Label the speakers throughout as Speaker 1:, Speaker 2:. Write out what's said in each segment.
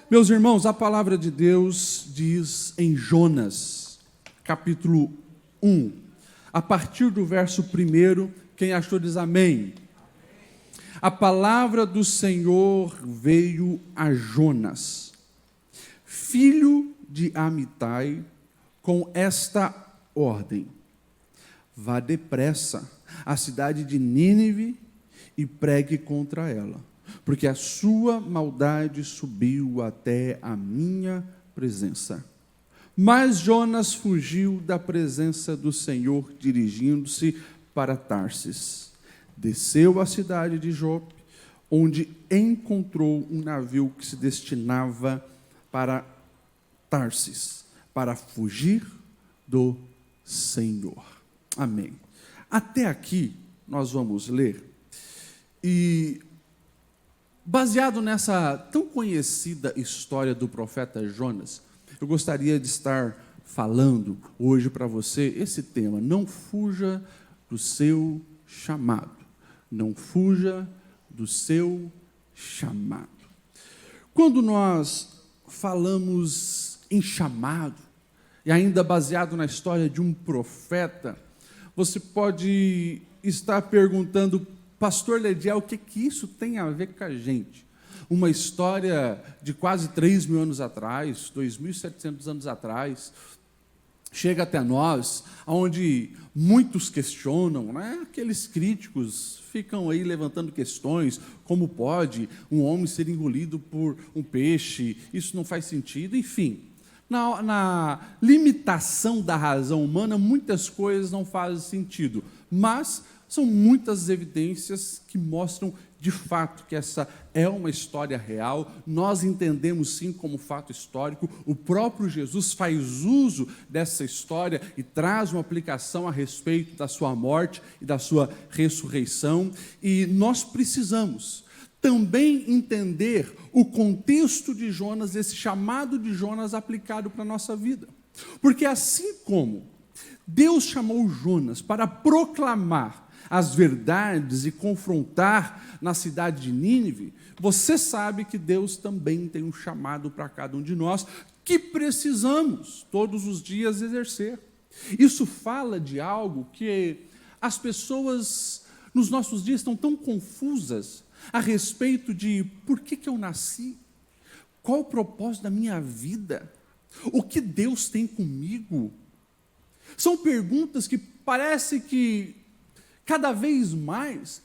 Speaker 1: Meus irmãos, a palavra de Deus diz em Jonas, capítulo 1, a partir do verso 1, quem achou diz amém. A palavra do Senhor veio a Jonas, filho de Amitai, com esta ordem: vá depressa à cidade de Nínive e pregue contra ela, porque a sua maldade subiu até a minha presença. Mas Jonas fugiu da presença do Senhor, dirigindo-se para Tarsis. Desceu à cidade de Jope, onde encontrou um navio que se destinava para Tarsis, para fugir do Senhor. Amém. Até aqui nós vamos ler, e baseado nessa tão conhecida história do profeta Jonas, eu gostaria de estar falando hoje para você esse tema: não fuja do seu chamado. Não fuja do seu chamado. Quando nós falamos em chamado, e ainda baseado na história de um profeta, você pode estar perguntando: Pastor Lediel, o que isso tem a ver com a gente? Uma história de quase 3.000 anos atrás, 2.700 anos atrás, chega até nós, onde muitos questionam, né? Aqueles críticos ficam aí levantando questões, como pode um homem ser engolido por um peixe, isso não faz sentido, enfim. Na limitação da razão humana, muitas coisas não fazem sentido, mas são muitas evidências que mostram de fato que essa é uma história real. Nós entendemos sim como fato histórico. O próprio Jesus faz uso dessa história e traz uma aplicação a respeito da sua morte e da sua ressurreição. E nós precisamos também entender o contexto de Jonas, esse chamado de Jonas aplicado para a nossa vida. Porque assim como Deus chamou Jonas para proclamar as verdades e confrontar na cidade de Nínive, você sabe que Deus também tem um chamado para cada um de nós, que precisamos todos os dias exercer. Isso fala de algo que as pessoas nos nossos dias estão tão confusas a respeito de por que eu nasci, qual o propósito da minha vida, o que Deus tem comigo. São perguntas que parece que cada vez mais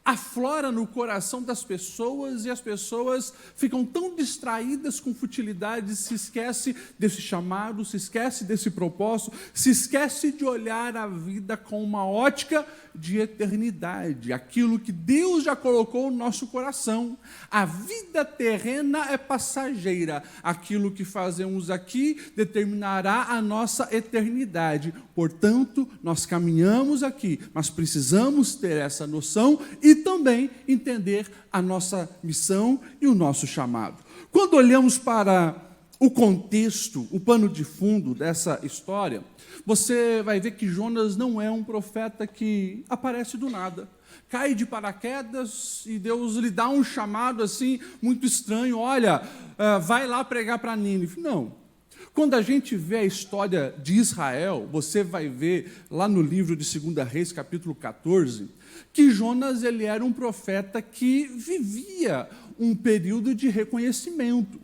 Speaker 1: aflora no coração das pessoas, e as pessoas ficam tão distraídas com futilidades, se esquece desse chamado, se esquece desse propósito, se esquece de olhar a vida com uma ótica de eternidade, aquilo que Deus já colocou no nosso coração. A vida terrena é passageira, aquilo que fazemos aqui determinará a nossa eternidade. Portanto, nós caminhamos aqui, mas precisamos ter essa noção e também entender a nossa missão e o nosso chamado. Quando olhamos para o contexto, o pano de fundo dessa história, você vai ver que Jonas não é um profeta que aparece do nada, cai de paraquedas e Deus lhe dá um chamado assim muito estranho: olha, vai lá pregar para Nínive. Não. Quando a gente vê a história de Israel, você vai ver lá no livro de 2 Reis, capítulo 14, que Jonas ele era um profeta que vivia um período de reconhecimento.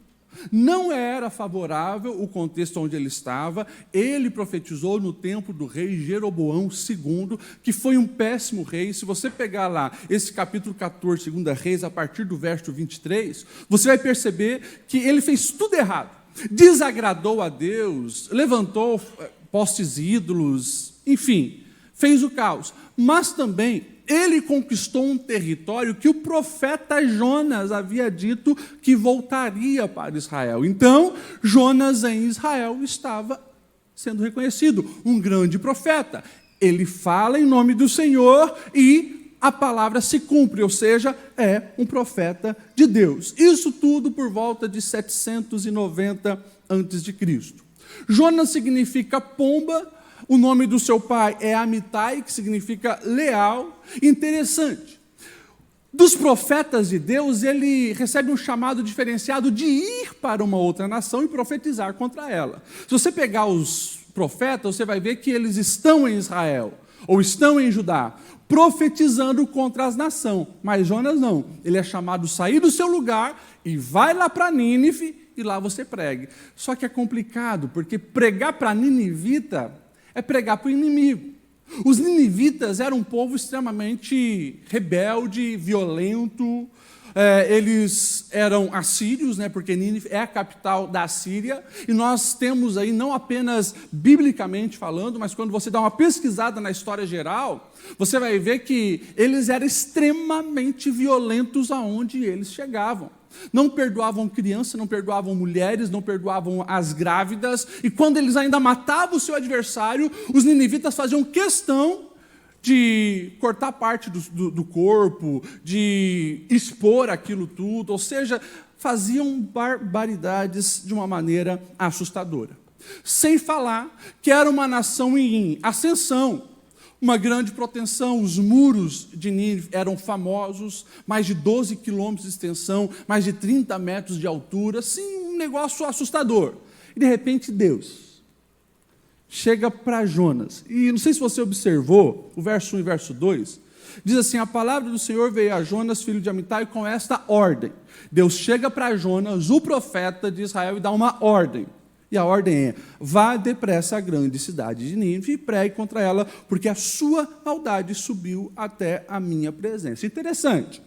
Speaker 1: Não era favorável o contexto onde ele estava. Ele profetizou no tempo do rei Jeroboão II, que foi um péssimo rei. Se você pegar lá esse capítulo 14, 2 Reis, a partir do verso 23, você vai perceber que ele fez tudo errado. Desagradou a Deus, levantou postes ídolos, enfim, fez o caos. Mas também ele conquistou um território que o profeta Jonas havia dito que voltaria para Israel. Então, Jonas em Israel estava sendo reconhecido, um grande profeta. Ele fala em nome do Senhor e a palavra se cumpre, ou seja, é um profeta de Deus. Isso tudo por volta de 790 a.C. Jonas significa pomba. O nome do seu pai é Amitai, que significa leal. Interessante. dos profetas de Deus, ele recebe um chamado diferenciado de ir para uma outra nação e profetizar contra ela. Se você pegar os profetas, você vai ver que eles estão em Israel, ou estão em Judá, profetizando contra as nações. Mas Jonas não. Ele é chamado a sair do seu lugar e vai lá para Nínive e lá você pregue. Só que é complicado, porque pregar para ninivita é pregar para o inimigo. Os ninivitas eram um povo extremamente rebelde, violento. Eles eram assírios, né, porque Nínive é a capital da Síria, e nós temos aí, não apenas biblicamente falando, mas quando você dá uma pesquisada na história geral, você vai ver que eles eram extremamente violentos aonde eles chegavam. Não perdoavam crianças, não perdoavam mulheres, não perdoavam as grávidas, e quando eles ainda matavam o seu adversário, os ninivitas faziam questão de cortar parte do corpo, de expor aquilo tudo, ou seja, faziam barbaridades de uma maneira assustadora. Sem falar que era uma nação em ascensão, uma grande proteção. Os muros de Nínive eram famosos, mais de 12 quilômetros de extensão, mais de 30 metros de altura, sim, um negócio assustador. E de repente Deus chega para Jonas, e não sei se você observou, o verso 1 e verso 2, diz assim: a palavra do Senhor veio a Jonas, filho de Amitai, com esta ordem. Deus chega para Jonas, o profeta de Israel, e dá uma ordem. E a ordem é: vá depressa à grande cidade de Nínive e pregue contra ela, porque a sua maldade subiu até a minha presença. Interessante.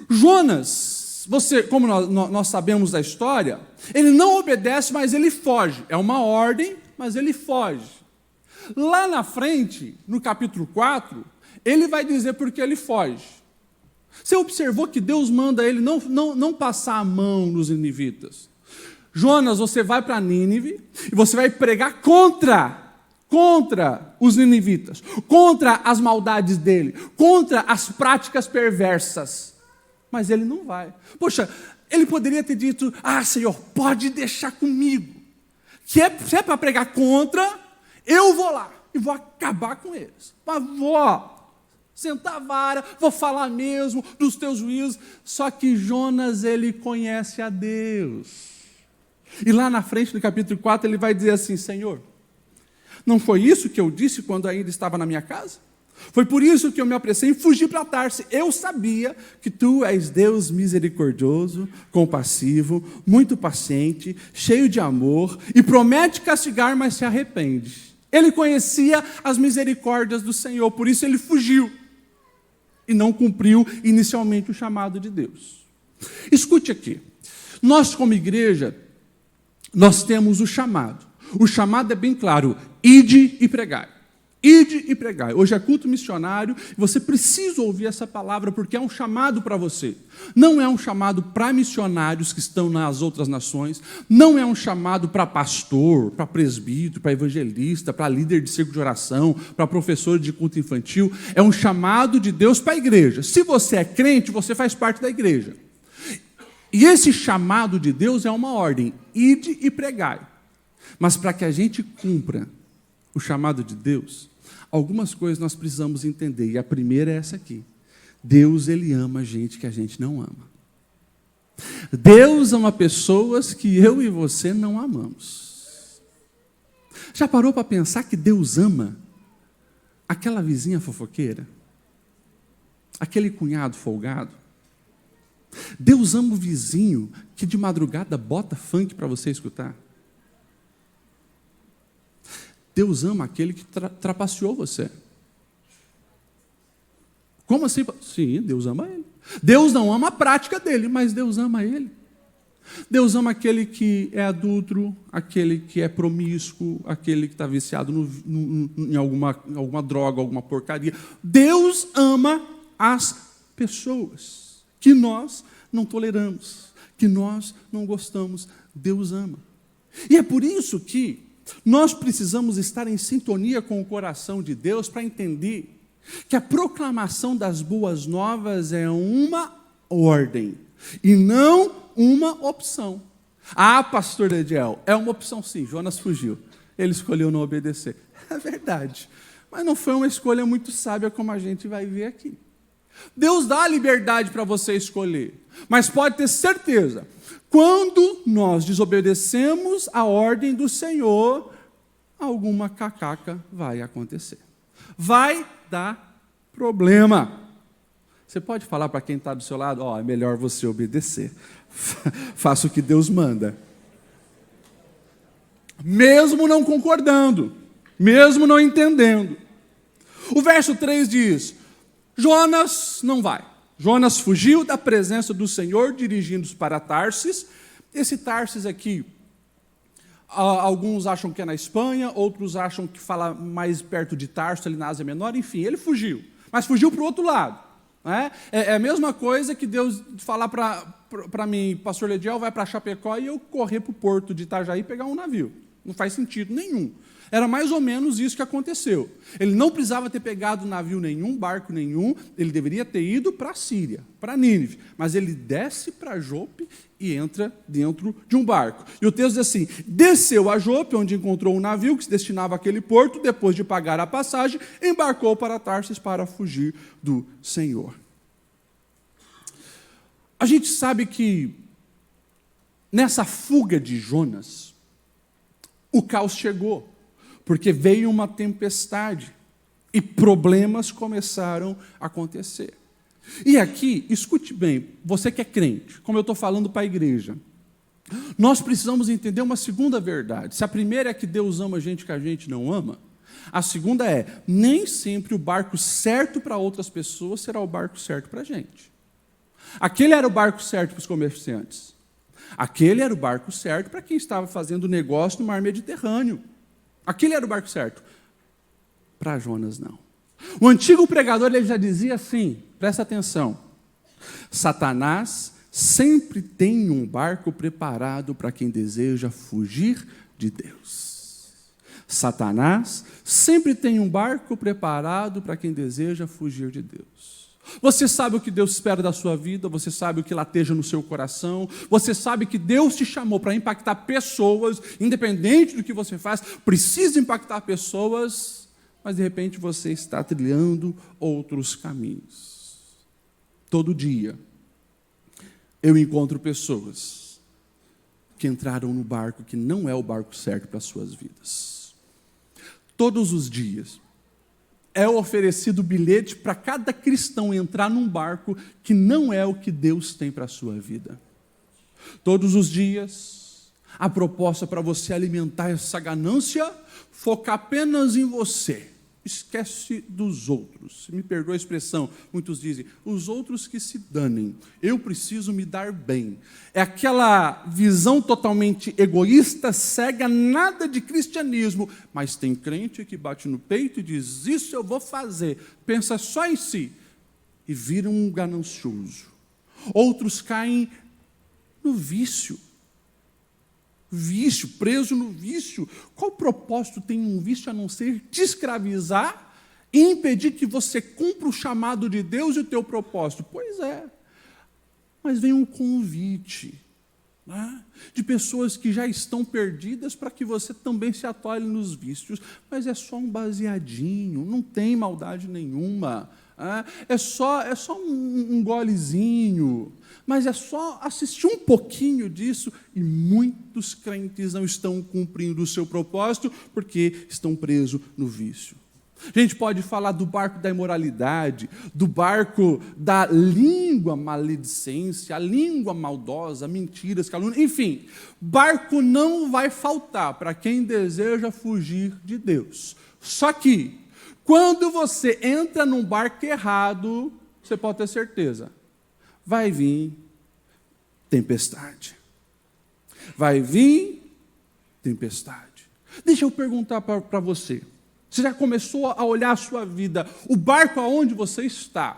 Speaker 1: Jonas, como nós sabemos da história, ele não obedece, mas ele foge. É uma ordem, mas ele foge. Lá na frente, no capítulo 4, ele vai dizer por que ele foge. Você observou que Deus manda ele não passar a mão nos ninivitas. Jonas, você vai para Nínive e você vai pregar contra os ninivitas, contra as maldades dele, contra as práticas perversas. Mas ele não vai. Poxa, ele poderia ter dito: ah, Senhor, pode deixar comigo. Se é para pregar contra, eu vou lá e vou acabar com eles. Mas vou sentar a vara, vou falar mesmo dos teus juízos. Só que Jonas, ele conhece a Deus. E lá na frente, no capítulo 4, ele vai dizer assim: Senhor, não foi isso que eu disse quando ainda estava na minha casa? Foi por isso que eu me apressei em fugir para Tarse. Eu sabia que tu és Deus misericordioso, compassivo, muito paciente, cheio de amor, e promete castigar, mas se arrepende. Ele conhecia as misericórdias do Senhor, por isso ele fugiu e não cumpriu inicialmente o chamado de Deus. Escute aqui, nós como igreja, nós temos o chamado. O chamado é bem claro: ide e pregai. Ide e pregai. Hoje é culto missionário, e você precisa ouvir essa palavra, porque é um chamado para você. Não é um chamado para missionários que estão nas outras nações, não é um chamado para pastor, para presbítero, para evangelista, para líder de círculo de oração, para professor de culto infantil. É um chamado de Deus para a igreja. Se você é crente, você faz parte da igreja. E esse chamado de Deus é uma ordem: ide e pregai. Mas para que a gente cumpra o chamado de Deus, algumas coisas nós precisamos entender. E a primeira é essa aqui: Deus, ele ama gente que a gente não ama. Deus ama pessoas que eu e você não amamos. Já parou para pensar que Deus ama aquela vizinha fofoqueira? Aquele cunhado folgado? Deus ama o vizinho que de madrugada bota funk para você escutar? Deus ama aquele que trapaceou você. Como assim? Sim, Deus ama ele. Deus não ama a prática dele, mas Deus ama ele. Deus ama aquele que é adúltero, aquele que é promíscuo, aquele que está viciado em alguma droga, alguma porcaria. Deus ama as pessoas que nós não toleramos, que nós não gostamos. Deus ama. E é por isso que nós precisamos estar em sintonia com o coração de Deus para entender que a proclamação das boas novas é uma ordem e não uma opção. Ah, pastor Ediel, é uma opção sim. Jonas fugiu, ele escolheu não obedecer. É verdade, mas não foi uma escolha muito sábia, como a gente vai ver aqui. Deus dá a liberdade para você escolher, mas pode ter certeza, quando nós desobedecemos a ordem do Senhor, alguma cacaca vai acontecer. Vai dar problema. Você pode falar para quem está do seu lado, é melhor você obedecer. Faça o que Deus manda. Mesmo não concordando, mesmo não entendendo. O verso 3 diz, Jonas não vai. Jonas fugiu da presença do Senhor, dirigindo-se para Tarsis. Esse Tarsis aqui, alguns acham que é na Espanha, outros acham que fala mais perto de Tarso, ali na Ásia Menor. Enfim, ele fugiu, mas fugiu para o outro lado. É a mesma coisa que Deus falar para mim, pastor Lediel, vai para Chapecó e eu correr para o porto de Itajaí e pegar um navio. Não faz sentido nenhum. Era mais ou menos isso que aconteceu. Ele não precisava ter pegado navio nenhum, barco nenhum, ele deveria ter ido para a Síria, para Nínive, mas ele desce para Jope e entra dentro de um barco. E o texto diz assim, desceu a Jope, onde encontrou um navio que se destinava àquele porto, depois de pagar a passagem, embarcou para Tarsis para fugir do Senhor. A gente sabe que nessa fuga de Jonas, o caos chegou. Porque veio uma tempestade e problemas começaram a acontecer. E aqui, escute bem, você que é crente, como eu estou falando para a igreja, nós precisamos entender uma segunda verdade. Se a primeira é que Deus ama gente que a gente não ama, a segunda é, nem sempre o barco certo para outras pessoas será o barco certo para a gente. Aquele era o barco certo para os comerciantes. Aquele era o barco certo para quem estava fazendo negócio no mar Mediterrâneo. Aquele era o barco certo. Para Jonas, não. O antigo pregador ele já dizia assim, presta atenção, Satanás sempre tem um barco preparado para quem deseja fugir de Deus. Satanás sempre tem um barco preparado para quem deseja fugir de Deus. Você sabe o que Deus espera da sua vida, você sabe o que lateja no seu coração, você sabe que Deus te chamou para impactar pessoas, independente do que você faz, precisa impactar pessoas, mas de repente você está trilhando outros caminhos. Todo dia eu encontro pessoas que entraram no barco que não é o barco certo para as suas vidas. Todos os dias é oferecido bilhete para cada cristão entrar num barco que não é o que Deus tem para a sua vida. Todos os dias, a proposta para você alimentar essa ganância, focar apenas em você. Esquece dos outros. Me perdoa a expressão, muitos dizem, os outros que se danem, eu preciso me dar bem. É aquela visão totalmente egoísta, cega, nada de cristianismo, mas tem crente que bate no peito e diz, isso eu vou fazer, pensa só em si, e vira um ganancioso. Outros caem no vício, preso no vício. Qual propósito tem um vício a não ser te escravizar e impedir que você cumpra o chamado de Deus e o teu propósito? Pois é, mas vem um convite, né, de pessoas que já estão perdidas para que você também se atole nos vícios, mas é só um baseadinho, não tem maldade nenhuma, é só um golezinho, mas é só assistir um pouquinho disso e muitos crentes não estão cumprindo o seu propósito porque estão presos no vício. A gente pode falar do barco da imoralidade, do barco da língua maledicência, a língua maldosa, mentiras, calúnia, enfim, barco não vai faltar para quem deseja fugir de Deus. Só que, quando você entra num barco errado, você pode ter certeza, vai vir tempestade. Vai vir tempestade. Deixa eu perguntar para você. Você já começou a olhar a sua vida? O barco aonde você está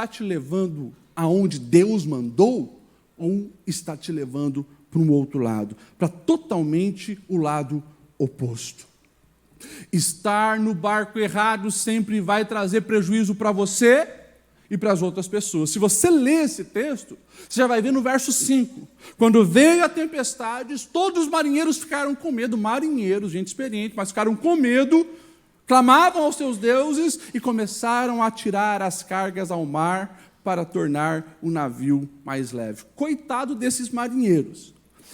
Speaker 1: te levando aonde Deus mandou? Ou está te levando para um outro lado? Para totalmente o lado oposto. Estar no barco errado sempre vai trazer prejuízo para você e para as outras pessoas. Se você ler esse texto, você já vai ver no verso 5. Quando veio a tempestade, todos os marinheiros ficaram com medo. Marinheiros, gente experiente, mas ficaram com medo clamavam aos seus deuses e começaram a tirar as cargas ao mar para tornar o navio mais leve. Coitado desses marinheiros.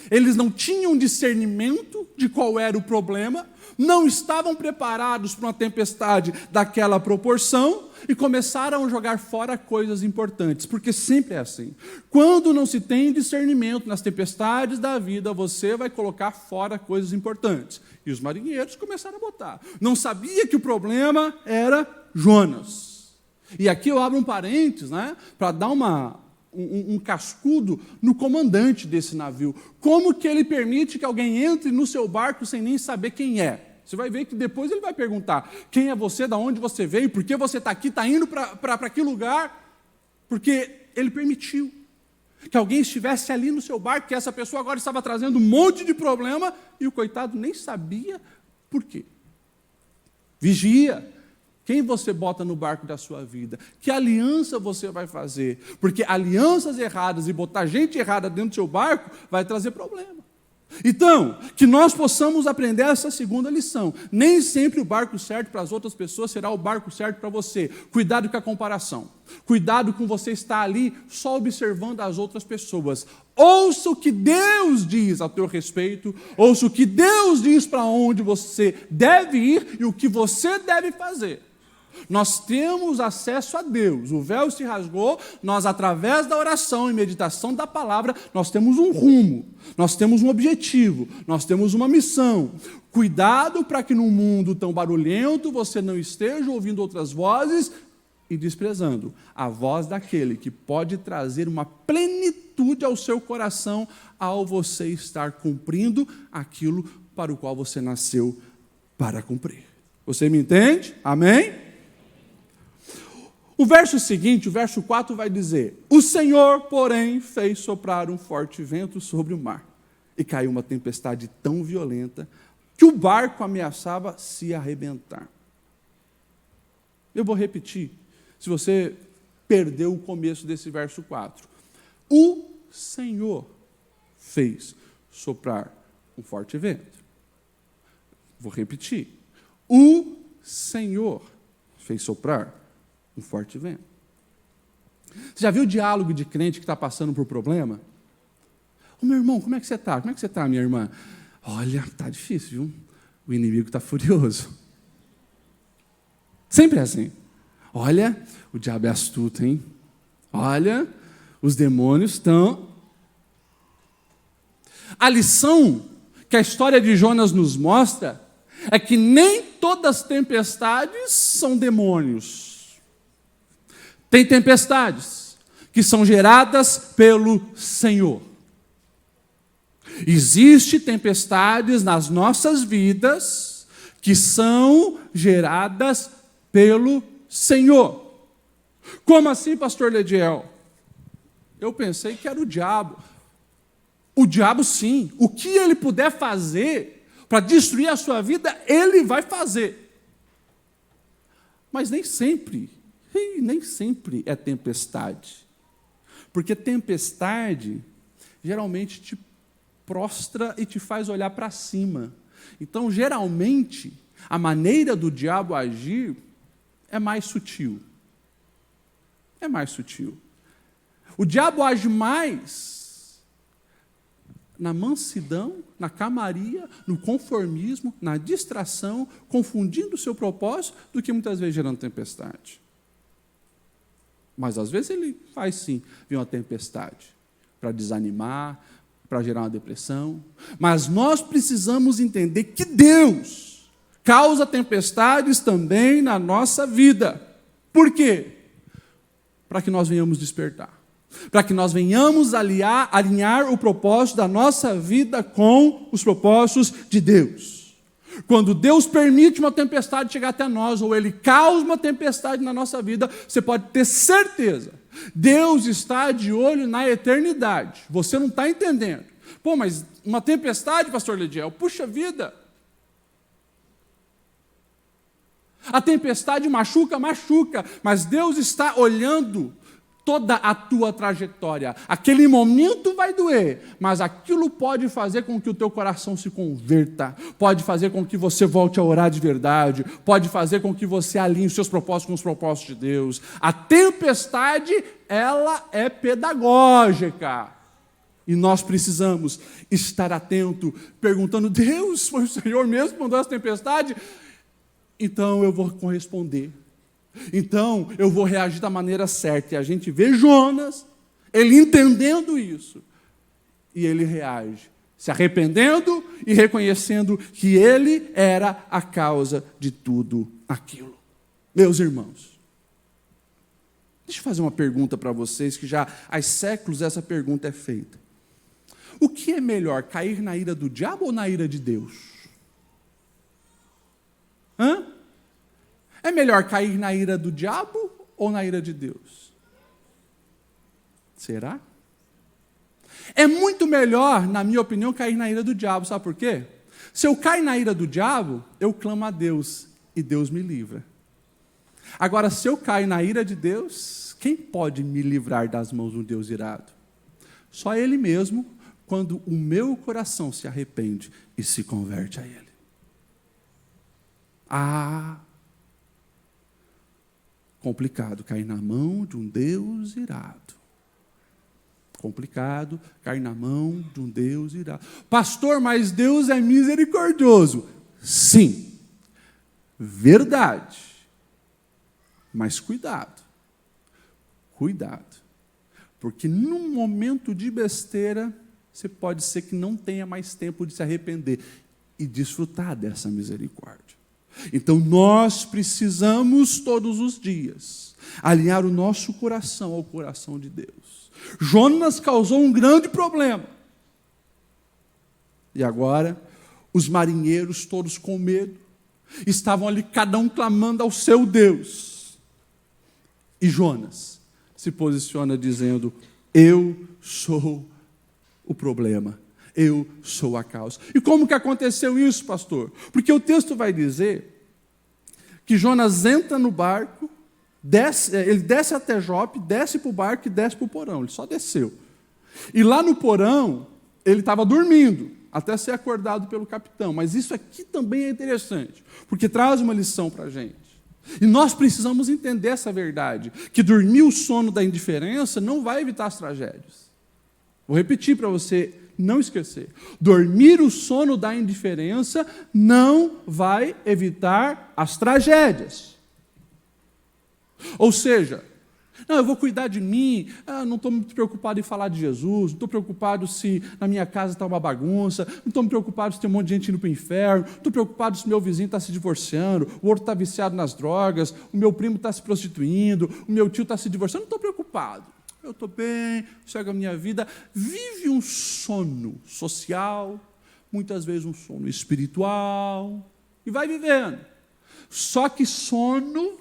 Speaker 1: Eles não tinham discernimento de qual era o problema, não estavam preparados para uma tempestade daquela proporção e começaram a jogar fora coisas importantes, porque sempre é assim. Quando não se tem discernimento nas tempestades da vida, você vai colocar fora coisas importantes. E os marinheiros começaram a botar. Não sabia que o problema era Jonas. E aqui eu abro um parênteses, para dar um cascudo no comandante desse navio. Como que ele permite que alguém entre no seu barco sem nem saber quem é? Você vai ver que depois ele vai perguntar: quem é você, de onde você veio, por que você está aqui, está indo para que lugar? Porque ele permitiu que alguém estivesse ali no seu barco, que essa pessoa agora estava trazendo um monte de problema, e o coitado nem sabia por quê. Vigia quem você bota no barco da sua vida, que aliança você vai fazer, porque alianças erradas e botar gente errada dentro do seu barco vai trazer problema. Então, que nós possamos aprender essa segunda lição. Nem sempre o barco certo para as outras pessoas será o barco certo para você. Cuidado com a comparação. Cuidado com você estar ali só observando as outras pessoas. Ouça o que Deus diz a teu respeito. Ouça o que Deus diz para onde você deve ir e o que você deve fazer. Nós temos acesso a Deus, o véu se rasgou, nós, através da oração e meditação da palavra, nós temos um rumo, nós temos um objetivo, nós temos uma missão. Cuidado para que num mundo tão barulhento você não esteja ouvindo outras vozes e desprezando a voz daquele que pode trazer uma plenitude ao seu coração ao você estar cumprindo aquilo para o qual você nasceu para cumprir. Você me entende? Amém? O verso seguinte, o verso 4, vai dizer: o Senhor, porém, fez soprar um forte vento sobre o mar, e caiu uma tempestade tão violenta que o barco ameaçava se arrebentar. Eu vou repetir, se você perdeu o começo desse verso 4. O Senhor fez soprar um forte vento. Vou repetir. O Senhor fez soprar um forte vento. Você já viu o diálogo de crente que está passando por problema? Ô meu irmão, como é que você está? Como é que você está, minha irmã? Olha, está difícil, viu? O inimigo está furioso. Sempre é assim. Olha, o diabo é astuto, hein? Olha, os demônios estão... A lição que a história de Jonas nos mostra é que nem todas as tempestades são demônios. Tem tempestades que são geradas pelo Senhor. Existem tempestades nas nossas vidas que são geradas pelo Senhor. Como assim, pastor Lediel? Eu pensei que era o diabo. O diabo, sim. O que ele puder fazer para destruir a sua vida, ele vai fazer. Mas nem sempre é tempestade. Porque tempestade geralmente te prostra e te faz olhar para cima. Então, geralmente, a maneira do diabo agir é mais sutil. É mais sutil. O diabo age mais na mansidão, na calmaria, no conformismo, na distração, confundindo o seu propósito, do que muitas vezes gerando tempestade. Mas às vezes ele faz sim, vir uma tempestade, para desanimar, para gerar uma depressão. Mas nós precisamos entender que Deus causa tempestades também na nossa vida. Por quê? Para que nós venhamos despertar. Para que nós venhamos alinhar o propósito da nossa vida com os propósitos de Deus. Quando Deus permite uma tempestade chegar até nós, ou Ele causa uma tempestade na nossa vida, você pode ter certeza, Deus está de olho na eternidade. Você não está entendendo. Pô, mas uma tempestade, pastor Lediel, puxa vida. A tempestade machuca, mas Deus está olhando toda a tua trajetória. Aquele momento vai doer, mas aquilo pode fazer com que o teu coração se converta, pode fazer com que você volte a orar de verdade, pode fazer com que você alinhe os seus propósitos com os propósitos de Deus. A tempestade, ela é pedagógica. E nós precisamos estar atento, perguntando: Deus, foi o Senhor mesmo que mandou essa tempestade? Então eu vou corresponder. Então eu vou reagir da maneira certa. E a gente vê Jonas, ele entendendo isso. E ele reage, se arrependendo e reconhecendo que ele era a causa de tudo aquilo. Meus irmãos, deixa eu fazer uma pergunta para vocês, que já há séculos essa pergunta é feita. O que é melhor, cair na ira do diabo ou na ira de Deus? É melhor cair na ira do diabo ou na ira de Deus? Será? É muito melhor, na minha opinião, cair na ira do diabo. Sabe por quê? Se eu cair na ira do diabo, eu clamo a Deus e Deus me livra. Agora, se eu cair na ira de Deus, quem pode me livrar das mãos de um Deus irado? Só Ele mesmo, quando o meu coração se arrepende e se converte a Ele. Complicado cair na mão de um Deus irado. Complicado cair na mão de um Deus irado. Pastor, mas Deus é misericordioso. Sim, verdade. Mas cuidado. Cuidado. Porque num momento de besteira, você pode ser que não tenha mais tempo de se arrepender e desfrutar dessa misericórdia. Então nós precisamos todos os dias alinhar o nosso coração ao coração de Deus. Jonas causou um grande problema. E agora, os marinheiros, todos com medo, estavam ali, cada um clamando ao seu Deus. E Jonas se posiciona dizendo: eu sou o problema. Eu sou a causa. E como que aconteceu isso, pastor? Porque o texto vai dizer que Jonas entra no barco, ele desce até Jope, desce para o barco e desce para o porão. Ele só desceu. E lá no porão, ele estava dormindo, até ser acordado pelo capitão. Mas isso aqui também é interessante, porque traz uma lição para a gente. E nós precisamos entender essa verdade, que dormir o sono da indiferença não vai evitar as tragédias. Vou repetir para você não esquecer. Dormir o sono da indiferença não vai evitar as tragédias. Ou seja, não, eu vou cuidar de mim, não estou muito preocupado em falar de Jesus, não estou preocupado se na minha casa está uma bagunça, não estou preocupado se tem um monte de gente indo para o inferno, não estou preocupado se meu vizinho está se divorciando, o outro está viciado nas drogas, o meu primo está se prostituindo, o meu tio está se divorciando, não estou preocupado. Eu estou bem, segue a minha vida. Vive um sono social, muitas vezes um sono espiritual, e vai vivendo. Só que sono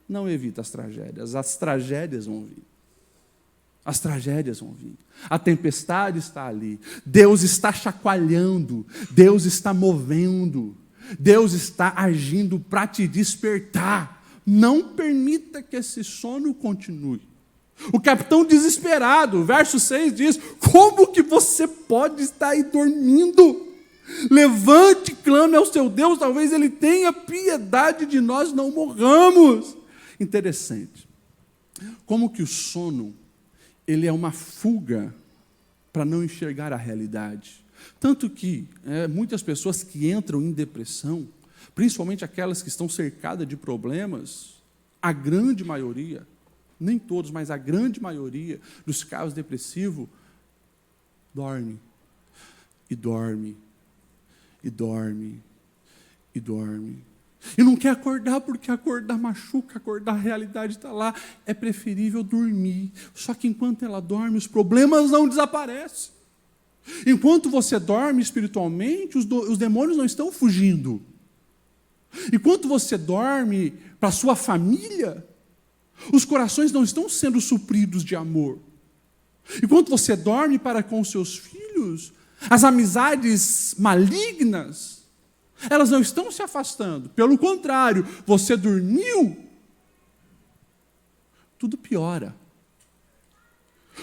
Speaker 1: não evita as tragédias vão vir. As tragédias vão vir. A tempestade está ali. Deus está chacoalhando, Deus está movendo, Deus está agindo para te despertar. Não permita que esse sono continue. O capitão desesperado, verso 6 diz: como que você pode estar aí dormindo? Levante, clame ao seu Deus, talvez Ele tenha piedade de nós, não morramos. Interessante. Como que o sono, ele é uma fuga para não enxergar a realidade. Tanto que muitas pessoas que entram em depressão, principalmente aquelas que estão cercadas de problemas, a grande maioria, nem todos, mas a grande maioria dos casos depressivos, dorme, e dorme, e dorme, e dorme. E não quer acordar porque acordar machuca, acordar a realidade está lá. É preferível dormir. Só que enquanto ela dorme, os problemas não desaparecem. Enquanto você dorme espiritualmente, os demônios não estão fugindo. Enquanto você dorme para a sua família, os corações não estão sendo supridos de amor. Enquanto você dorme para com os seus filhos, as amizades malignas, elas não estão se afastando. Pelo contrário, você dormiu, tudo piora.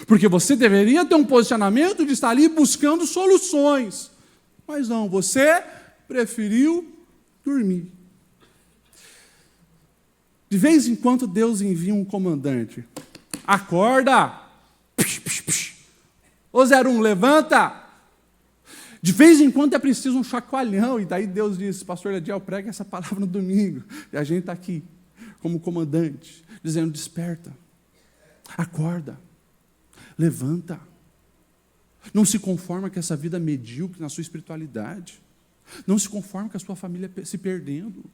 Speaker 1: Porque você deveria ter um posicionamento de estar ali buscando soluções. Mas não, você preferiu dormir. De vez em quando Deus envia um comandante. Acorda! Ô 01, levanta! De vez em quando é preciso um chacoalhão. E daí Deus diz, pastor Lediel, prega essa palavra no domingo. E a gente está aqui, como comandante, dizendo, desperta. Acorda. Levanta. Não se conforma com essa vida medíocre na sua espiritualidade. Não se conforma com a sua família se perdendo.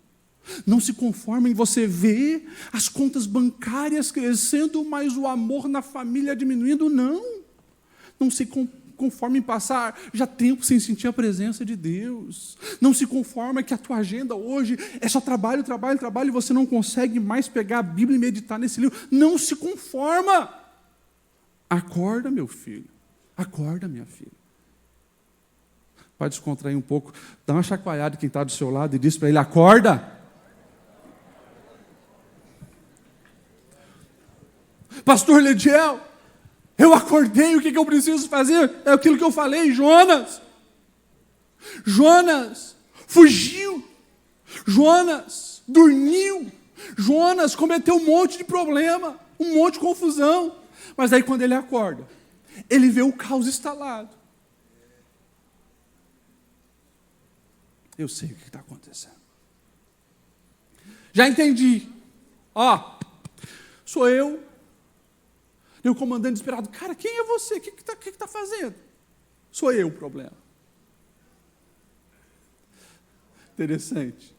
Speaker 1: Não se conforma em você ver as contas bancárias crescendo, mas o amor na família diminuindo. Não. Não se conforma em passar já tempo sem sentir a presença de Deus. Não se conforma que a tua agenda hoje é só trabalho, trabalho, trabalho, e você não consegue mais pegar a Bíblia e meditar nesse livro. Não se conforma. Acorda, meu filho. Acorda, minha filha. Pode descontrair um pouco. Dá uma chacoalhada quem está do seu lado e diz para ele, acorda. Pastor Lediel, eu acordei, o que eu preciso fazer? É aquilo que eu falei, Jonas. Jonas fugiu. Jonas dormiu. Jonas cometeu um monte de problema, um monte de confusão. Mas aí quando ele acorda, ele vê o caos instalado. Eu sei o que está acontecendo. Já entendi. Sou eu. E o comandante desesperado, cara, quem é você? O que está fazendo? Sou eu o problema. Interessante.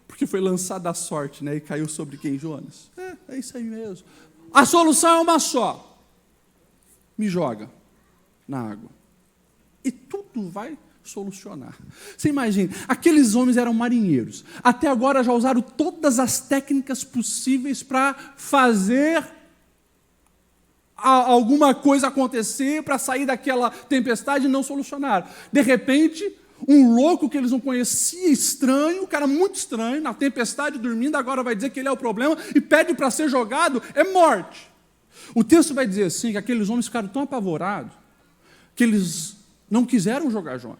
Speaker 1: Porque foi lançada a sorte, né? E caiu sobre quem, Jonas? É isso aí mesmo. A solução é uma só. Me joga na água. E tudo vai solucionar. Você imagina, aqueles homens eram marinheiros. Até agora já usaram todas as técnicas possíveis para fazer alguma coisa acontecer, para sair daquela tempestade e não solucionaram. De repente, um louco que eles não conheciam, estranho, um cara muito estranho, na tempestade dormindo, agora vai dizer que ele é o problema e pede para ser jogado, é morte. O texto vai dizer assim, que aqueles homens ficaram tão apavorados, que eles não quiseram jogar Jonas.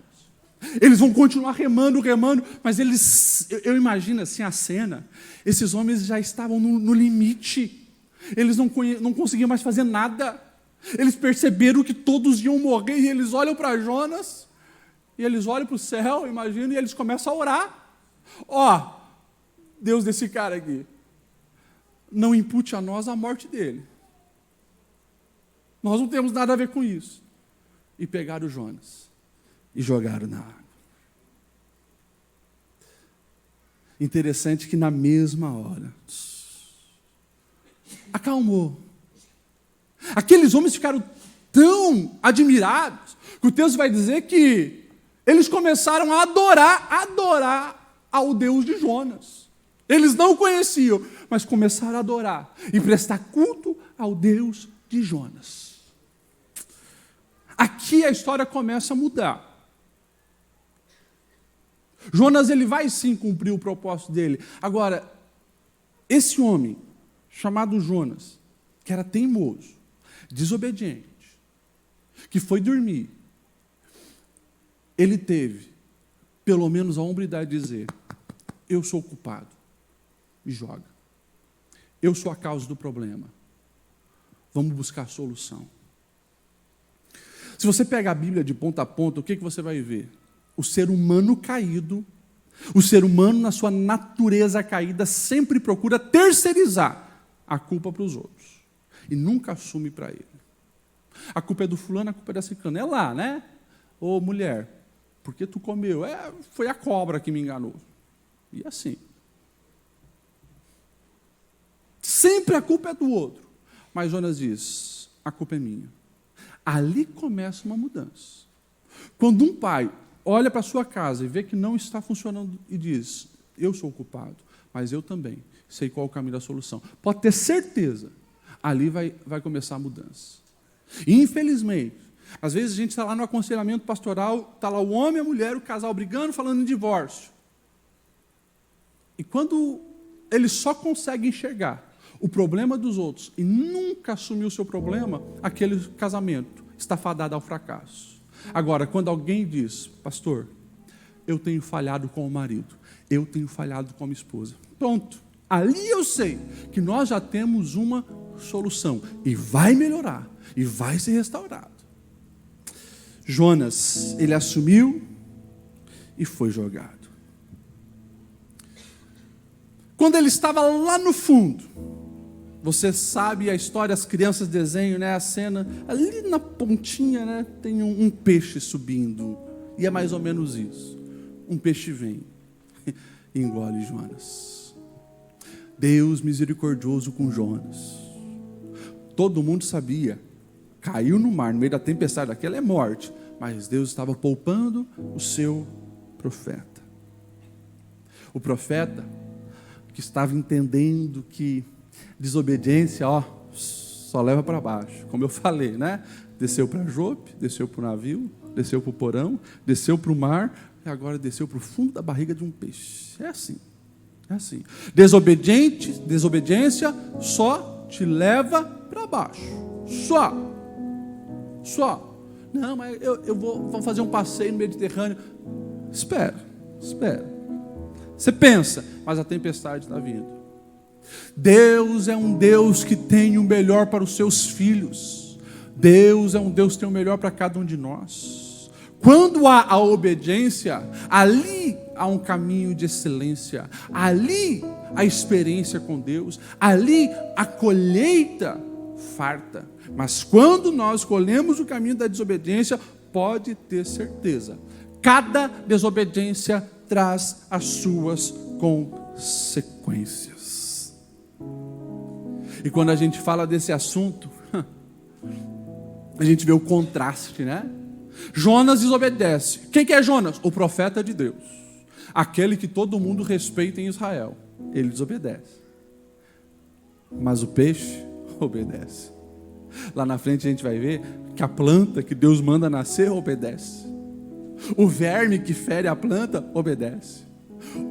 Speaker 1: Eles vão continuar remando, mas eu imagino assim a cena, esses homens já estavam no limite, eles não conseguiam mais fazer nada, eles perceberam que todos iam morrer, e eles olham para Jonas, e eles olham para o céu, imagina, e eles começam a orar. Deus desse cara aqui, não impute a nós a morte dele. Nós não temos nada a ver com isso. E pegaram o Jonas e jogaram na água. Interessante que na mesma hora acalmou. Aqueles homens ficaram tão admirados que o texto vai dizer que eles começaram a adorar ao Deus de Jonas. Eles não conheciam, mas começaram a adorar e prestar culto ao Deus de Jonas. Aqui a história começa a mudar. Jonas, ele vai sim cumprir o propósito dele. Agora, esse homem, chamado Jonas, que era teimoso, desobediente, que foi dormir, ele teve, pelo menos, a hombridade de dizer, eu sou o culpado, me joga. Eu sou a causa do problema. Vamos buscar a solução. Se você pega a Bíblia de ponta a ponta, o que você vai ver? O ser humano caído, o ser humano na sua natureza caída sempre procura terceirizar a culpa para os outros e nunca assume para ele. A culpa é do fulano, a culpa é da ciclana. É lá, né? Ô mulher, por que tu comeu? Foi a cobra que me enganou. E assim. Sempre a culpa é do outro. Mas Jonas diz, a culpa é minha. Ali começa uma mudança. Quando um pai olha para a sua casa e vê que não está funcionando e diz, eu sou o culpado, mas eu também sei qual é o caminho da solução. Pode ter certeza, ali vai começar a mudança. E, infelizmente, às vezes a gente está lá no aconselhamento pastoral, está lá o homem e a mulher, o casal brigando, falando em divórcio. E quando eles só conseguem enxergar o problema dos outros e nunca assumir o seu problema, aquele casamento está fadado ao fracasso. Agora, quando alguém diz, pastor, eu tenho falhado com o marido, eu tenho falhado com a minha esposa, pronto, ali eu sei que nós já temos uma solução e vai melhorar e vai ser restaurado. Jonas, ele assumiu e foi jogado. Quando ele estava lá no fundo, você sabe a história, as crianças desenham, né, a cena, ali na pontinha, né, tem um peixe subindo, e é mais ou menos isso. Um peixe vem e engole Jonas. Deus misericordioso com Jonas. Todo mundo sabia, caiu no mar, no meio da tempestade, aquela é morte, mas Deus estava poupando o seu profeta. O profeta que estava entendendo que desobediência, só leva para baixo. Como eu falei, né? Desceu para Jope, desceu para o navio, desceu para o porão, desceu para o mar e agora desceu para o fundo da barriga de um peixe. É assim. É assim. Desobediência só te leva para baixo. Só. Não, mas eu vou fazer um passeio no Mediterrâneo. Espera. Você pensa, mas a tempestade está vindo. Deus é um Deus que tem o melhor para os seus filhos. Deus é um Deus que tem o melhor para cada um de nós. Quando há a obediência, ali há um caminho de excelência. Ali a experiência com Deus. Ali a colheita farta. Mas quando nós escolhemos o caminho da desobediência, pode ter certeza, cada desobediência traz as suas consequências. E quando a gente fala desse assunto, a gente vê o contraste, né? Jonas desobedece. Quem que é Jonas? O profeta de Deus. Aquele que todo mundo respeita em Israel. Ele desobedece. Mas o peixe obedece. Lá na frente a gente vai ver que a planta que Deus manda nascer obedece. O verme que fere a planta obedece.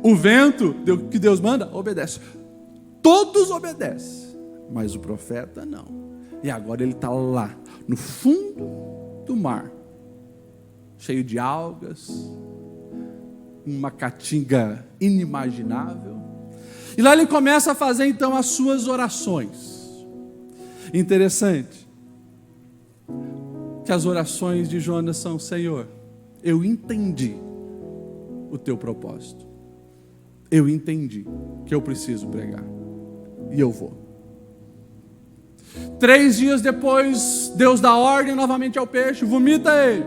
Speaker 1: O vento que Deus manda obedece. Todos obedecem, mas o profeta não. E agora ele está lá, no fundo do mar, cheio de algas, uma caatinga inimaginável. E lá ele começa a fazer então as suas orações. Interessante que as orações de Jonas são: Senhor, eu entendi o teu propósito. Eu entendi que eu preciso pregar. E eu vou. 3 dias depois, Deus dá ordem novamente ao peixe, vomita ele.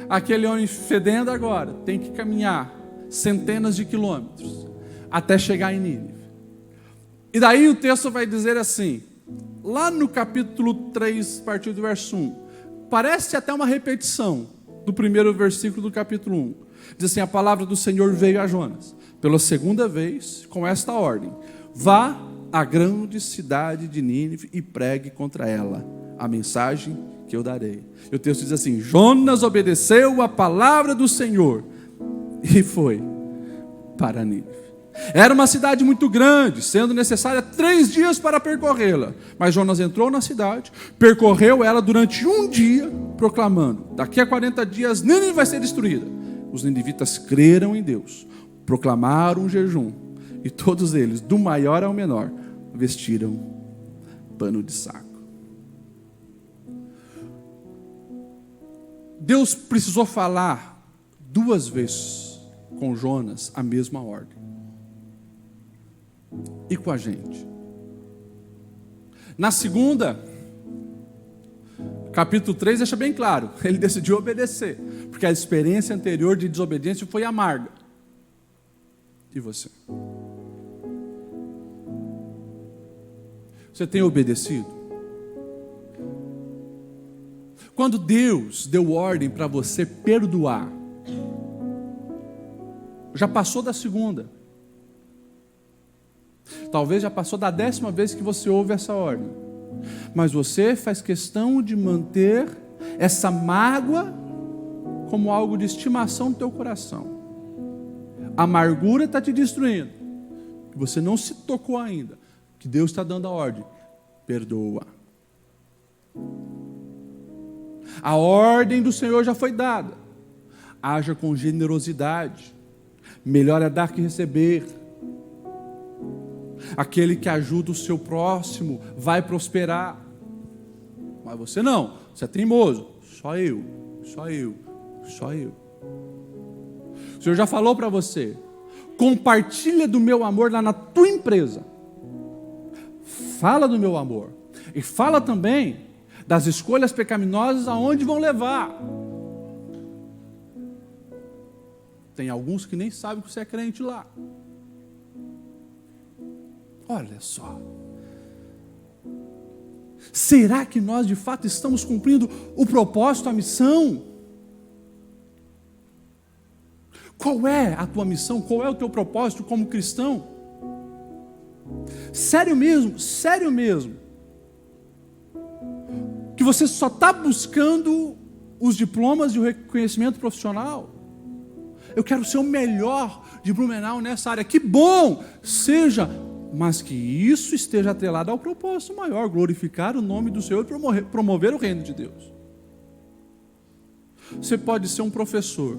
Speaker 1: Aquele homem fedendo agora tem que caminhar centenas de quilômetros até chegar em Nínive. E daí o texto vai dizer assim, lá no capítulo 3, a partir do verso 1, parece até uma repetição do primeiro versículo do capítulo 1. Diz assim: a palavra do Senhor veio a Jonas pela segunda vez com esta ordem: vá à grande cidade de Nínive e pregue contra ela a mensagem que eu darei. E o texto diz assim: Jonas obedeceu a palavra do Senhor e foi para Nínive. Era uma cidade muito grande, sendo necessária 3 dias para percorrê-la. Mas Jonas entrou na cidade, percorreu ela durante 1 dia, proclamando: daqui a 40 dias Nínive vai ser destruída. Os ninivitas creram em Deus, proclamaram um jejum, e todos eles, do maior ao menor, vestiram pano de saco. Deus precisou falar 2 vezes com Jonas a mesma ordem. E com a gente? Na segunda, capítulo 3 deixa bem claro, ele decidiu obedecer, porque a experiência anterior de desobediência foi amarga. E você? Você tem obedecido? Quando Deus deu ordem para você perdoar, já passou da segunda, talvez já passou da 10ª vez que você ouve essa ordem, mas você faz questão de manter essa mágoa como algo de estimação no teu coração. A amargura está te destruindo, você não se tocou ainda, que Deus está dando a ordem: perdoa. A ordem do Senhor já foi dada. Haja com generosidade. Melhor é dar que receber. Aquele que ajuda o seu próximo vai prosperar. Mas você não, você é teimoso. Só eu. O Senhor já falou para você: compartilha do meu amor lá na tua empresa. Fala do meu amor. E fala também das escolhas pecaminosas aonde vão levar. Tem alguns que nem sabem que você é crente lá. Olha só. Será que nós de fato estamos cumprindo o propósito, a missão? Qual é a tua missão? Qual é o teu propósito como cristão? Sério mesmo, que você só está buscando os diplomas e o reconhecimento profissional? Eu quero ser o melhor de Blumenau nessa área. Que bom seja, mas que isso esteja atrelado ao propósito maior: glorificar o nome do Senhor e promover o reino de Deus. Você pode ser um professor,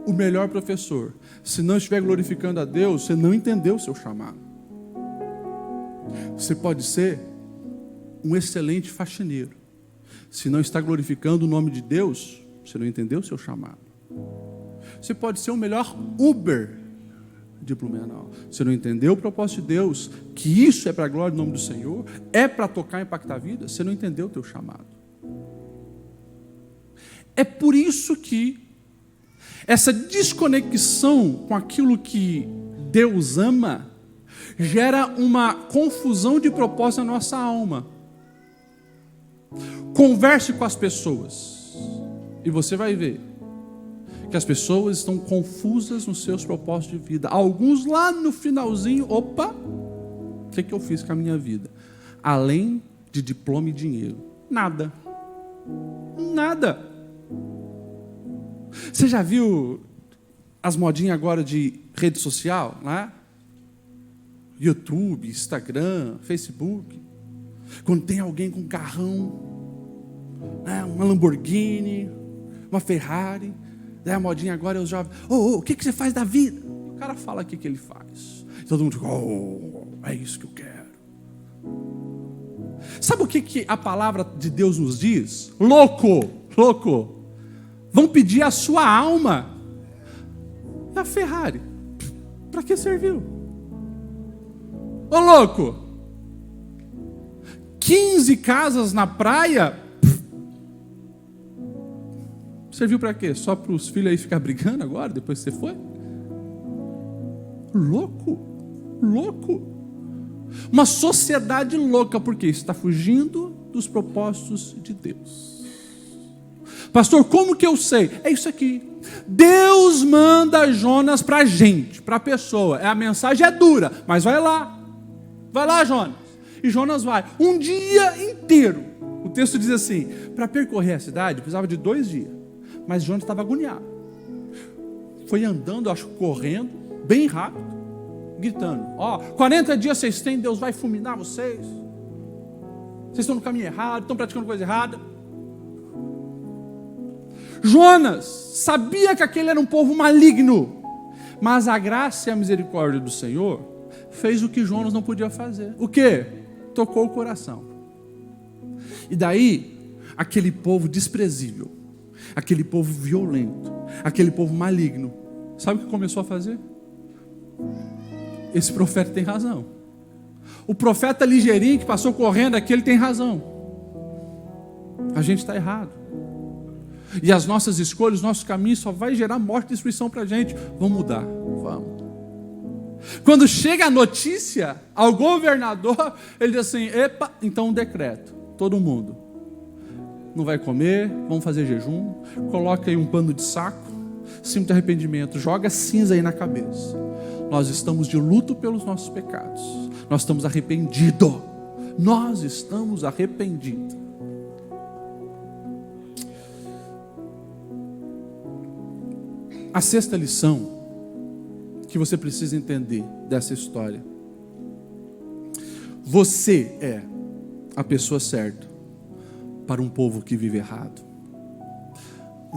Speaker 1: o melhor professor. Se não estiver glorificando a Deus, você não entendeu o seu chamado. Você pode ser um excelente faxineiro. Se não está glorificando o nome de Deus, você não entendeu o seu chamado. Você pode ser o melhor Uber de Blumenau. Você não entendeu o propósito de Deus, que isso é para a glória do nome do Senhor, é para tocar e impactar a vida, você não entendeu o teu chamado. É por isso que essa desconexão com aquilo que Deus ama gera uma confusão de propósito na nossa alma. Converse com as pessoas e você vai ver que as pessoas estão confusas nos seus propósitos de vida. Alguns lá no finalzinho: opa, o que eu fiz com a minha vida? Além de diploma e dinheiro, nada. Você já viu as modinhas agora de rede social, né? YouTube, Instagram, Facebook. Quando tem alguém com um carrão, né? Uma Lamborghini, uma Ferrari. Daí a modinha agora é os jovens: o que você faz da vida? O cara fala o que ele faz. Todo mundo diz: é isso que eu quero. Sabe o que a palavra de Deus nos diz? Louco. Vão pedir a sua alma. E a Ferrari, para que serviu? Ô louco, 15 casas na praia, serviu para quê? Só para os filhos aí ficar brigando agora, depois que você foi? Louco. Uma sociedade louca, porque está fugindo dos propósitos de Deus. Pastor, como que eu sei? É isso aqui. Deus manda Jonas para a gente, para a pessoa. A mensagem é dura, mas vai lá, Jonas. E Jonas vai, um dia inteiro. O texto diz assim: para percorrer a cidade, precisava de 2 dias. Mas Jonas estava agoniado. Foi andando, acho que correndo, bem rápido, gritando: 40 dias vocês têm, Deus vai fulminar vocês. Vocês estão no caminho errado, estão praticando coisa errada. Jonas sabia que aquele era um povo maligno, mas a graça e a misericórdia do Senhor fez o que Jonas não podia fazer. O quê? Tocou o coração. E daí, aquele povo desprezível, aquele povo violento, aquele povo maligno, sabe o que começou a fazer? Esse profeta tem razão. O profeta ligeirinho que passou correndo aqui, ele tem razão. A gente está errado. E as nossas escolhas, nossos caminhos só vai gerar morte e destruição para a gente. Vamos mudar, vamos. Quando chega a notícia ao governador, ele diz assim: epa, então um decreto, todo mundo não vai comer, vamos fazer jejum, coloca aí um pano de saco, símbolo de arrependimento, joga cinza aí na cabeça. Nós estamos de luto pelos nossos pecados, nós estamos arrependidos, A sexta lição que você precisa entender dessa história: Você é a pessoa certa para um povo que vive errado.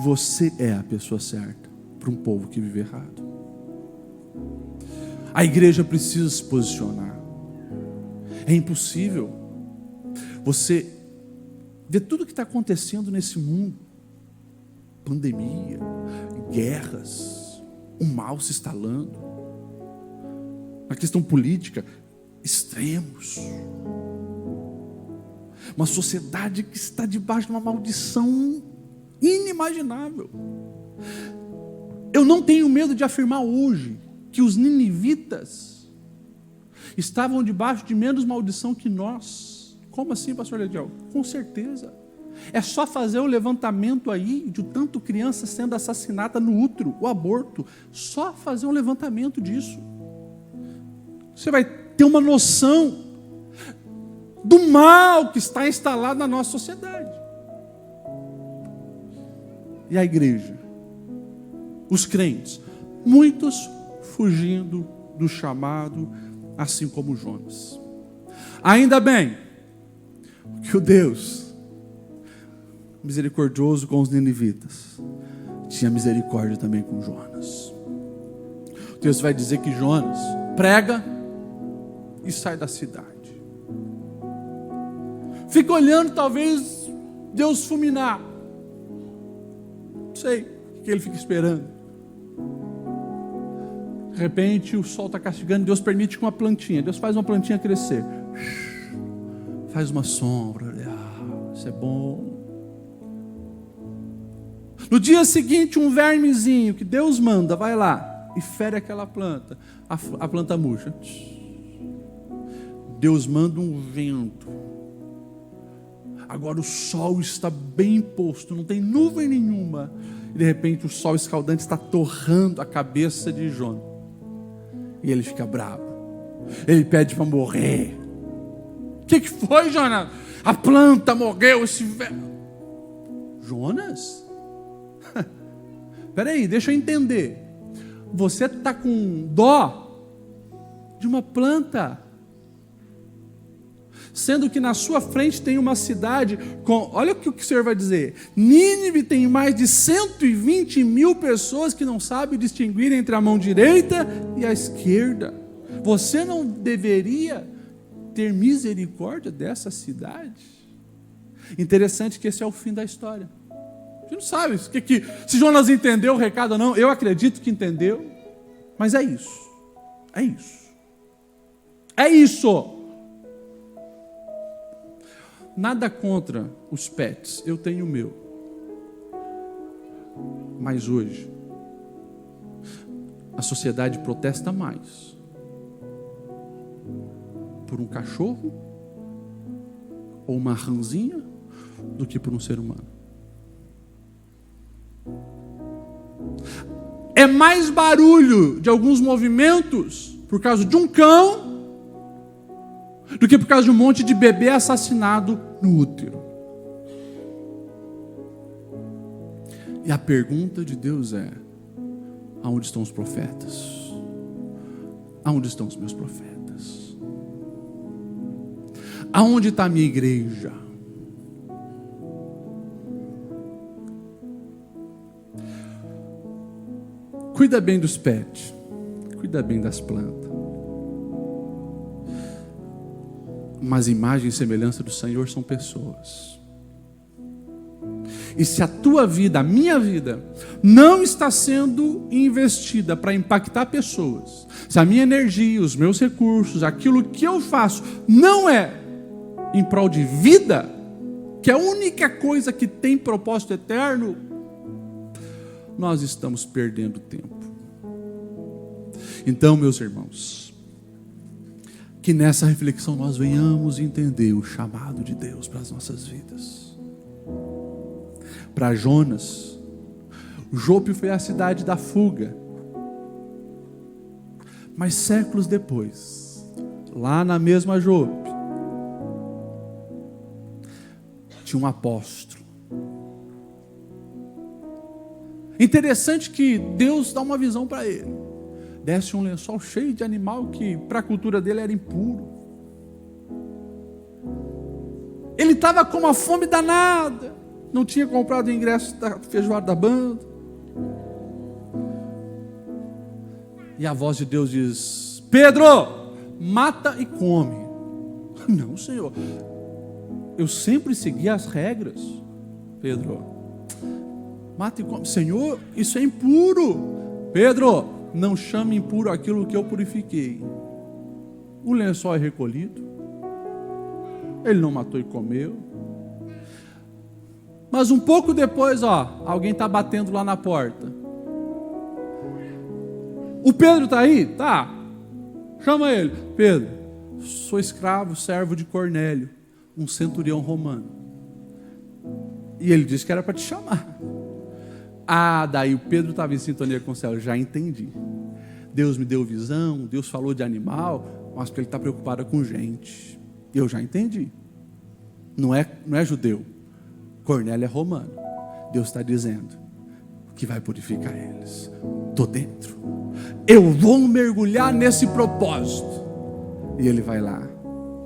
Speaker 1: Você é a pessoa certa para um povo que vive errado. A igreja precisa se posicionar. É impossível você ver tudo o que está acontecendo nesse mundo. Pandemia, guerras, o mal se instalando. A questão política, extremos. Uma sociedade que está debaixo de uma maldição inimaginável. Eu não tenho medo de afirmar hoje que os ninivitas estavam debaixo de menos maldição que nós. Como assim, pastor Lediel? Com certeza. É só fazer o levantamento aí de tanto criança sendo assassinada no útero, o aborto. Só fazer um levantamento disso. Você vai ter uma noção do mal que está instalado na nossa sociedade. E a igreja, os crentes, muitos fugindo do chamado, assim como Jonas. Ainda bem que o Deus misericordioso com os ninivitas tinha misericórdia também com Jonas. O texto vai dizer que Jonas prega e sai da cidade. Fica olhando, talvez Deus fulminar. Não sei o que ele fica esperando. De repente o sol está castigando, Deus permite que uma plantinha, Deus faz uma plantinha crescer, faz uma sombra, isso é bom. No dia seguinte, um vermezinho que Deus manda, vai lá e fere aquela planta, a planta murcha. Deus manda um vento. Agora o sol está bem posto, não tem nuvem nenhuma. E de repente o sol escaldante está torrando a cabeça de Jonas. E ele fica bravo. Ele pede para morrer. O que foi, Jonas? A planta morreu. Jonas? Espera aí, deixa eu entender. Você está com dó de uma planta, sendo que na sua frente tem uma cidade com, olha o que o Senhor vai dizer, Nínive tem mais de 120 mil pessoas que não sabem distinguir entre a mão direita e a esquerda. Você não deveria ter misericórdia dessa cidade? Interessante que esse é o fim da história. A gente não sabe se Jonas entendeu o recado ou não. Eu acredito que entendeu, mas é isso. É isso. É isso. Nada contra os pets, eu tenho o meu. Mas hoje, a sociedade protesta mais por um cachorro ou uma rãzinha do que por um ser humano. É mais barulho de alguns movimentos por causa de um cão do que por causa de um monte de bebê assassinado no útero. E a pergunta de Deus é: aonde estão os profetas? Aonde estão os meus profetas? Aonde está a minha igreja? Cuida bem dos pets, cuida bem das plantas. Mas imagem e semelhança do Senhor são pessoas. E se a tua vida, a minha vida, não está sendo investida para impactar pessoas, se a minha energia, os meus recursos, aquilo que eu faço, não é em prol de vida, que é a única coisa que tem propósito eterno, nós estamos perdendo tempo. Então, meus irmãos, que nessa reflexão nós venhamos entender o chamado de Deus para as nossas vidas. Para Jonas, Jope foi a cidade da fuga. Mas séculos depois, lá na mesma Jope, tinha um apóstolo. Interessante que Deus dá uma visão para ele. Desce um lençol cheio de animal que para a cultura dele era impuro. Ele estava com uma fome danada. Não tinha comprado o ingresso da feijoada da banda. E a voz de Deus diz: Pedro, mata e come. Não, Senhor. Eu sempre segui as regras. Pedro, mata e come. Senhor, isso é impuro. Pedro, não chame impuro aquilo que eu purifiquei. O lençol é recolhido. Ele não matou e comeu. Mas um pouco depois, alguém está batendo lá na porta. O Pedro está aí? Tá. Chama ele. Pedro, sou escravo, servo de Cornélio, um centurião romano. E ele disse que era para te chamar. Daí o Pedro estava em sintonia com o céu. Já entendi. Deus me deu visão, Deus falou de animal, mas porque ele está preocupado com gente. Eu já entendi. Não é judeu. Cornélio é romano. Deus está dizendo que vai purificar eles. Estou dentro. Eu vou mergulhar nesse propósito. E ele vai lá.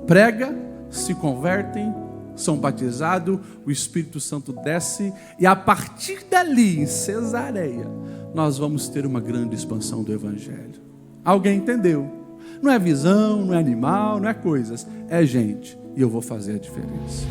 Speaker 1: Prega, se convertem, são batizados, o Espírito Santo desce. E a partir dali, em Cesareia, nós vamos ter uma grande expansão do Evangelho. Alguém entendeu? Não é visão, não é animal, não é coisas. É gente. E eu vou fazer a diferença.